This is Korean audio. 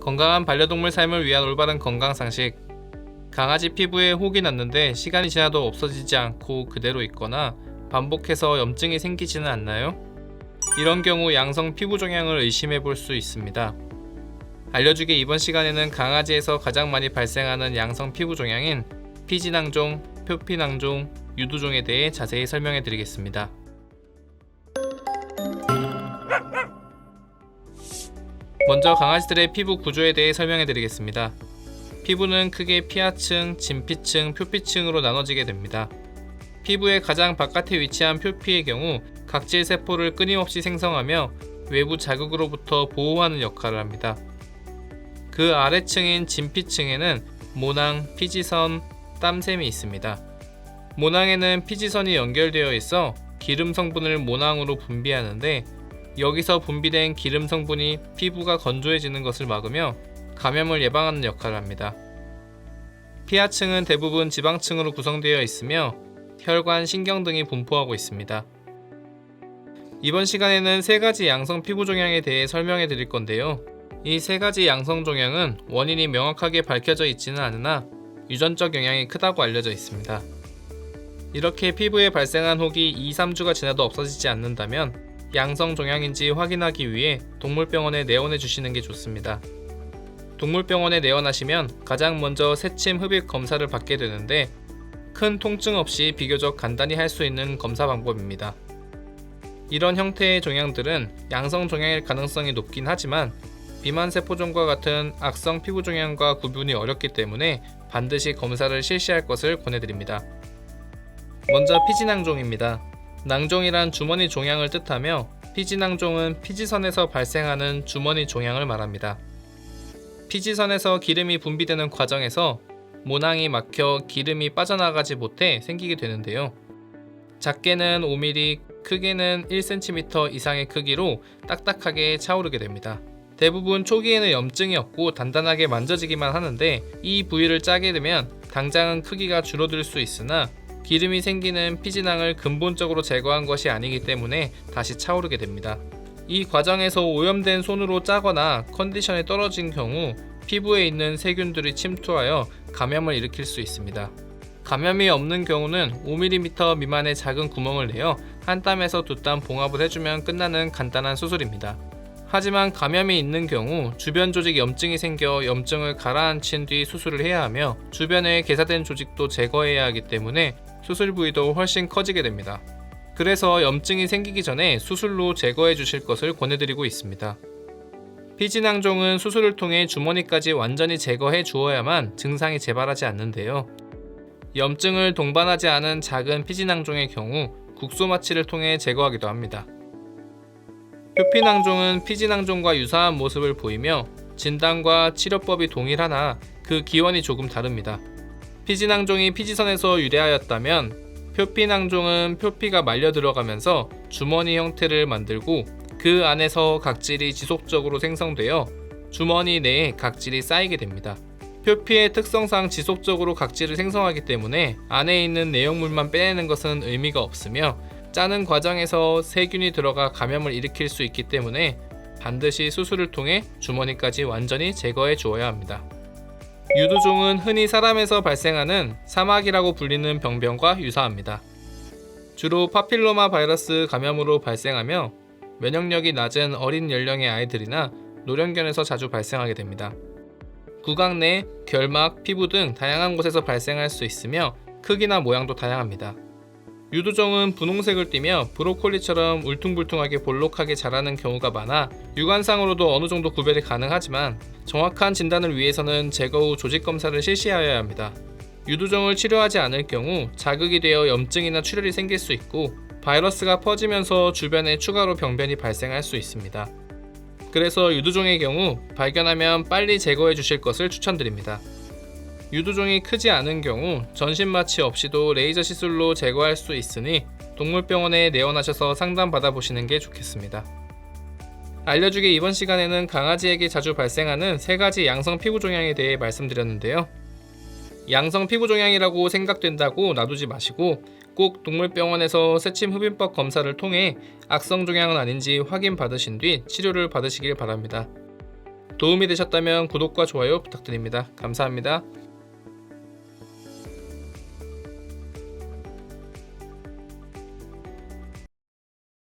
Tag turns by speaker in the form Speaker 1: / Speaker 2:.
Speaker 1: 건강한 반려동물 삶을 위한 올바른 건강 상식. 강아지 피부에 혹이 났는데 시간이 지나도 없어지지 않고 그대로 있거나 반복해서 염증이 생기지는 않나요? 이런 경우 양성 피부 종양을 의심해 볼 수 있습니다. 알려주게 이번 시간에는 강아지에서 가장 많이 발생하는 양성 피부 종양인 피지낭종, 표피낭종, 유두종에 대해 자세히 설명해 드리겠습니다. 먼저 강아지들의 피부 구조에 대해 설명해 드리겠습니다. 피부는 크게 피하층, 진피층, 표피층으로 나눠지게 됩니다. 피부의 가장 바깥에 위치한 표피의 경우 각질 세포를 끊임없이 생성하며 외부 자극으로부터 보호하는 역할을 합니다. 그 아래층인 진피층에는 모낭, 피지선, 땀샘이 있습니다. 모낭에는 피지선이 연결되어 있어 기름 성분을 모낭으로 분비하는데 여기서 분비된 기름 성분이 피부가 건조해지는 것을 막으며 감염을 예방하는 역할을 합니다. 피하층은 대부분 지방층으로 구성되어 있으며 혈관, 신경 등이 분포하고 있습니다. 이번 시간에는 세 가지 양성 피부 종양에 대해 설명해 드릴 건데요. 이 세 가지 양성 종양은 원인이 명확하게 밝혀져 있지는 않으나 유전적 영향이 크다고 알려져 있습니다. 이렇게 피부에 발생한 혹이 2-3주가 지나도 없어지지 않는다면 양성 종양인지 확인하기 위해 동물병원에 내원해 주시는 게 좋습니다. 동물병원에 내원하시면 가장 먼저 새침 흡입 검사를 받게 되는데 큰 통증 없이 비교적 간단히 할 수 있는 검사 방법입니다. 이런 형태의 종양들은 양성 종양일 가능성이 높긴 하지만 비만세포종과 같은 악성 피부 종양과 구분이 어렵기 때문에 반드시 검사를 실시할 것을 권해드립니다. 먼저 피지낭종입니다. 낭종이란 주머니 종양을 뜻하며 피지낭종은 피지선에서 발생하는 주머니 종양을 말합니다. 피지선에서 기름이 분비되는 과정에서 모낭이 막혀 기름이 빠져나가지 못해 생기게 되는데요. 작게는 5mm, 크게는 1cm 이상의 크기로 딱딱하게 차오르게 됩니다. 대부분 초기에는 염증이 없고 단단하게 만져지기만 하는데 이 부위를 짜게 되면 당장은 크기가 줄어들 수 있으나 기름이 생기는 피지낭을 근본적으로 제거한 것이 아니기 때문에 다시 차오르게 됩니다. 이 과정에서 오염된 손으로 짜거나 컨디션이 떨어진 경우 피부에 있는 세균들이 침투하여 감염을 일으킬 수 있습니다. 감염이 없는 경우는 5mm 미만의 작은 구멍을 내어 한 땀에서 두 땀 봉합을 해주면 끝나는 간단한 수술입니다. 하지만 감염이 있는 경우 주변 조직 염증이 생겨 염증을 가라앉힌 뒤 수술을 해야 하며 주변에 개사된 조직도 제거해야 하기 때문에 수술 부위도 훨씬 커지게 됩니다. 그래서 염증이 생기기 전에 수술로 제거해 주실 것을 권해드리고 있습니다. 피지낭종은 수술을 통해 주머니까지 완전히 제거해 주어야만 증상이 재발하지 않는데요. 염증을 동반하지 않은 작은 피지낭종의 경우 국소마취를 통해 제거하기도 합니다. 표피낭종은 피지낭종과 유사한 모습을 보이며 진단과 치료법이 동일하나 그 기원이 조금 다릅니다. 피지낭종이 피지선에서 유래하였다면 표피낭종은 표피가 말려 들어가면서 주머니 형태를 만들고 그 안에서 각질이 지속적으로 생성되어 주머니 내에 각질이 쌓이게 됩니다. 표피의 특성상 지속적으로 각질을 생성하기 때문에 안에 있는 내용물만 빼내는 것은 의미가 없으며 짜는 과정에서 세균이 들어가 감염을 일으킬 수 있기 때문에 반드시 수술을 통해 주머니까지 완전히 제거해 주어야 합니다. 유두종은 흔히 사람에서 발생하는 사막이라고 불리는 병변과 유사합니다. 주로 파필로마 바이러스 감염으로 발생하며 면역력이 낮은 어린 연령의 아이들이나 노령견에서 자주 발생하게 됩니다. 구강 내, 결막, 피부 등 다양한 곳에서 발생할 수 있으며 크기나 모양도 다양합니다. 유두종은 분홍색을 띠며 브로콜리처럼 울퉁불퉁하게 볼록하게 자라는 경우가 많아 육안상으로도 어느 정도 구별이 가능하지만 정확한 진단을 위해서는 제거 후 조직 검사를 실시하여야 합니다. 유두종을 치료하지 않을 경우 자극이 되어 염증이나 출혈이 생길 수 있고 바이러스가 퍼지면서 주변에 추가로 병변이 발생할 수 있습니다. 그래서 유두종의 경우 발견하면 빨리 제거해 주실 것을 추천드립니다. 유두종이 크지 않은 경우 전신 마취 없이도 레이저 시술로 제거할 수 있으니 동물병원에 내원하셔서 상담 받아보시는 게 좋겠습니다. 알려주게 이번 시간에는 강아지에게 자주 발생하는 세 가지 양성 피부 종양에 대해 말씀드렸는데요. 양성 피부 종양이라고 생각된다고 놔두지 마시고 꼭 동물병원에서 새침 흡입법 검사를 통해 악성 종양은 아닌지 확인 받으신 뒤 치료를 받으시길 바랍니다. 도움이 되셨다면 구독과 좋아요 부탁드립니다. 감사합니다.